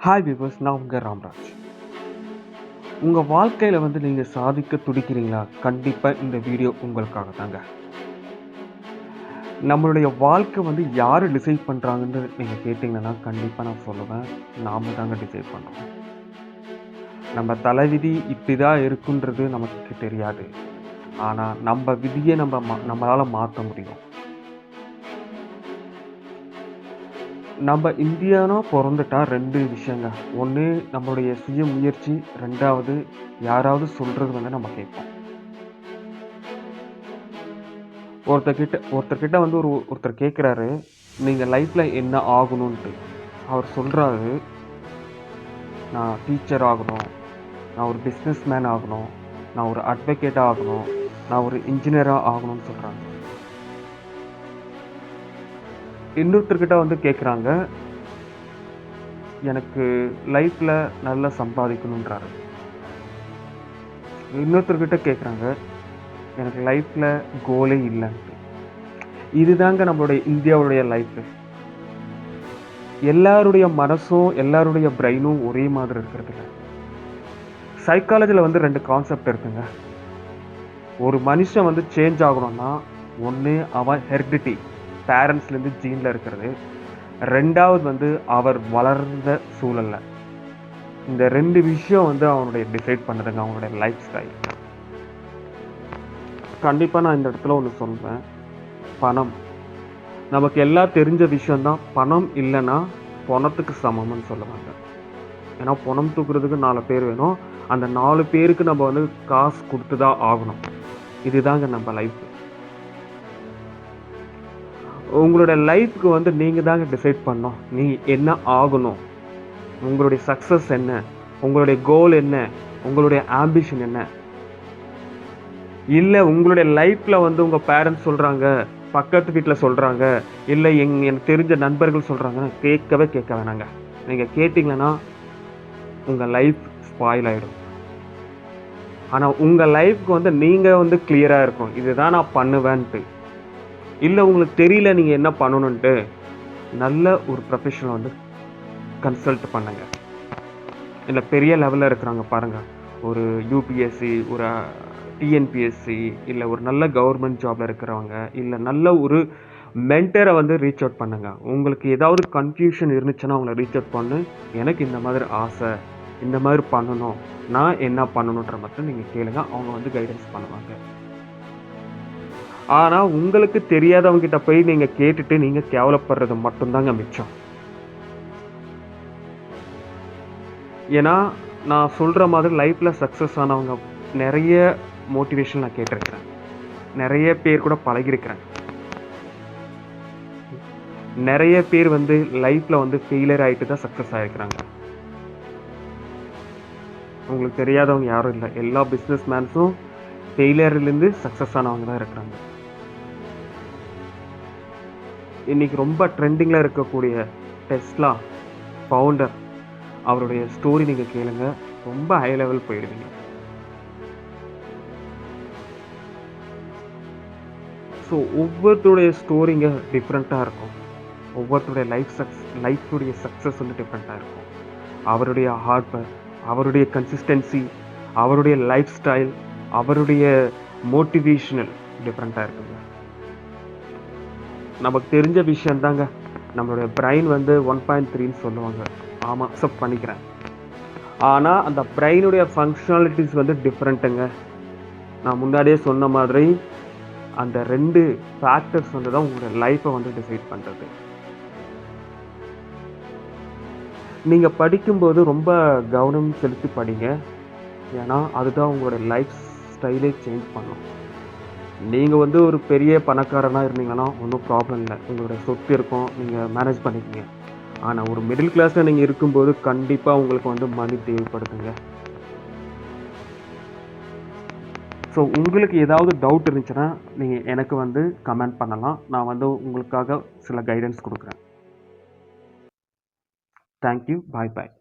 Hi viewers, நான் உங்கள் ராம்ராஜ். உங்கள் வாழ்க்கையில் வந்து நீங்கள் சாதிக்க துடிக்கிறீங்களா? கண்டிப்பாக இந்த வீடியோ உங்களுக்காக தாங்க. நம்மளுடைய வாழ்க்கை வந்து யார் டிசைட் பண்ணுறாங்கன்னு நீங்கள் கேட்டிங்கன்னா கண்டிப்பாக நான் சொல்லுவேன், நாம் தாங்க டிசைட் பண்ணுறோம். நம்ம தலைவிதி இப்படி தான் இருக்குன்றது நமக்கு தெரியாது. ஆனால் நம்ம விதியை நம்மளால் மாற்ற முடியும். நம்ம இந்தியானா பிறந்துட்டா 2 விஷயங்க. ஒன்று நம்மளுடைய சுய முயற்சி, 2வது யாராவது சொல்கிறது வந்து நம்ம கேட்போம். ஒருத்தர்கிட்ட வந்து ஒருத்தர் கேட்குறாரு, நீங்கள் லைஃப்பில் என்ன ஆகணுன்ட்டு. அவர் சொல்கிறாரு, நான் டீச்சர் ஆகணும், நான் ஒரு பிஸ்னஸ் மேன் ஆகணும், நான் ஒரு அட்வொகேட்டாக ஆகணும், நான் ஒரு இன்ஜினியராக ஆகணும்னு சொல்கிறாங்க. இன்னொருத்தர்கிட்ட வந்து கேட்குறாங்க, எனக்கு லைஃப்பில் நல்லா சம்பாதிக்கணுன்றாரு. இன்னொருத்தர்கிட்ட கேட்குறாங்க, எனக்கு லைஃப்பில் கோலே இல்லைன்ட்டு. இதுதாங்க நம்மளுடைய இந்தியாவுடைய லைஃப்பு. எல்லாருடைய மனசும் எல்லாருடைய பிரெயினும் ஒரே மாதிரி இருக்கிறது இல்லை. சைக்காலஜியில் வந்து 2 கான்செப்ட் இருக்குங்க. ஒரு மனுஷன் வந்து சேஞ்ச் ஆகணும்னா ஒன்று அவன் ஹெரிடிட்டி, பேரண்ட்ஸ்லேருந்து ஜீனில் இருக்கிறது. 2வது வந்து அவர் வளர்ந்த சூழலில். இந்த 2 விஷயம் வந்து அவனுடைய டிசைட் பண்ணுதுங்க அவனுடைய லைஃப் ஸ்டைல். கண்டிப்பாக நான் இந்த இடத்துல ஒன்று சொல்வேன், பணம். நமக்கு எல்லாம் தெரிஞ்ச விஷயந்தான், பணம் இல்லைன்னா பணத்துக்கு சமம்னு சொல்லுவாங்க. ஏன்னா பணம் தூக்குறதுக்கு 4 பேர் வேணும். அந்த 4 பேருக்கு நம்ம வந்து காசு கொடுத்து தான் ஆகணும். இதுதாங்க நம்ம லைஃப். உங்களோட லைஃப்க்கு வந்து நீங்கள் தாங்க டிசைட் பண்ணணும். நீ என்ன ஆகணும், உங்களுடைய சக்ஸஸ் என்ன, உங்களுடைய கோல் என்ன, உங்களுடைய ஆம்பிஷன் என்ன. இல்லை உங்களுடைய லைஃப்பில் வந்து உங்கள் பேரண்ட்ஸ் சொல்கிறாங்க, பக்கத்து வீட்டில் சொல்கிறாங்க, இல்லை எனக்கு தெரிஞ்ச நண்பர்கள் சொல்கிறாங்க, கேட்க வேணாங்க. நீங்கள் கேட்டிங்கன்னா உங்கள் லைஃப் ஸ்பாயில் ஆகிடும். ஆனால் உங்கள் லைஃப்க்கு வந்து நீங்கள் வந்து கிளியராக இருக்கும், இதுதான் நான் பண்ணுவேன்ட்டு. இல்லை உங்களுக்கு தெரியல நீங்கள் என்ன பண்ணணுன்ட்டு, நல்ல ஒரு ப்ரொஃபஷனல் வந்து கன்சல்ட் பண்ணுங்க. இல்லை பெரிய லெவலில் இருக்கிறாங்க பாருங்கள், ஒரு யூபிஎஸ்சி, ஒரு டிஎன்பிஎஸ்சி, இல்லை ஒரு நல்ல கவர்மெண்ட் ஜாபில் இருக்கிறவங்க, இல்லை நல்ல ஒரு மென்டரை வந்து ரீச் அவுட் பண்ணுங்கள். உங்களுக்கு ஏதாவது கன்ஃபியூஷன் இருந்துச்சுன்னா அவங்கள ரீச் அவுட் பண்ணு, எனக்கு இந்த மாதிரி ஆசை, இந்த மாதிரி பண்ணணும், நான் என்ன பண்ணணுன்ற மட்டும் நீங்கள் கேளுங்க, அவங்க வந்து கைடன்ஸ் பண்ணுவாங்க. ஆனால் உங்களுக்கு தெரியாதவங்ககிட்ட போய் நீங்கள் கேட்டுட்டு நீங்கள் கேவலப்படுறது மட்டும்தாங்க மிச்சம். ஏன்னா நான் சொல்கிற மாதிரி லைஃப்பில் சக்ஸஸ் ஆனவங்க நிறைய மோட்டிவேஷன் நான் கேட்டிருக்கிறேன், நிறைய பேர் கூட பழகிருக்கிறேன். நிறைய பேர் வந்து லைஃப்பில் வந்து ஃபெயிலியர் ஆகிட்டு தான் சக்ஸஸ் ஆகிருக்கிறாங்க. உங்களுக்கு தெரியாதவங்க யாரும் இல்லை, எல்லா பிஸ்னஸ் மேன்ஸும் ஃபெயிலியர்லேருந்து சக்ஸஸ் ஆனவங்க தான் இருக்கிறாங்க. இன்றைக்கி ரொம்ப ட்ரெண்டிங்கில் இருக்கக்கூடிய டெஸ்லா ஃபவுண்டர், அவருடைய ஸ்டோரி நீங்கள் கேளுங்க, ரொம்ப ஹை லெவல் போயிடுவீங்க. ஸோ ஒவ்வொருத்தருடைய ஸ்டோரிங்க டிஃப்ரெண்ட்டாக இருக்கும். ஒவ்வொருத்தருடைய லைஃப்புடைய சக்ஸஸ் வந்து டிஃப்ரெண்ட்டாக இருக்கும். அவருடைய ஹார்ட் ஒர்க், அவருடைய கன்சிஸ்டன்சி, அவருடைய லைஃப் ஸ்டைல், அவருடைய மோட்டிவேஷனல் டிஃப்ரெண்ட்டாக இருக்குங்க. நமக்கு தெரிஞ்ச விஷயந்தாங்க, நம்மளுடைய பிரெயின் வந்து 1.3ன்னு சொல்லுவாங்க. ஆமாம், அக்செப்ட் பண்ணிக்கிறேன். ஆனால் அந்த பிரெயினுடைய ஃபங்க்ஷனாலிட்டிஸ் வந்து டிஃப்ரெண்ட்டுங்க. நான் முன்னாடியே சொன்ன மாதிரி அந்த 2 ஃபேக்டர்ஸ் வந்து தான் உங்களுடைய லைஃப்பை வந்து டிசைட் பண்ணுறது. நீங்கள் படிக்கும்போது ரொம்ப கவனம் செலுத்தி படிங்க, ஏன்னா அதுதான் உங்களுடைய லைஃப் ஸ்டைலே சேஞ்ச் பண்ணும். நீங்கள் வந்து ஒரு பெரிய பணக்காரனாக இருந்தீங்கன்னா ஒன்றும் ப்ராப்ளம் இல்லை, உங்களுடைய சொத்து இருக்கும், நீங்கள் மேனேஜ் பண்ணிக்கிங்க. ஆனால் ஒரு மிடில் கிளாஸில் நீங்கள் இருக்கும்போது கண்டிப்பாக உங்களுக்கு வந்து மணி தேவைப்படுதுங்க. ஸோ உங்களுக்கு ஏதாவது டவுட் இருந்துச்சுன்னா நீங்கள் எனக்கு வந்து கமெண்ட் பண்ணலாம், நான் வந்து உங்களுக்காக சில கைடன்ஸ் கொடுக்குறேன். தேங்க்யூ, பாய் பாய்.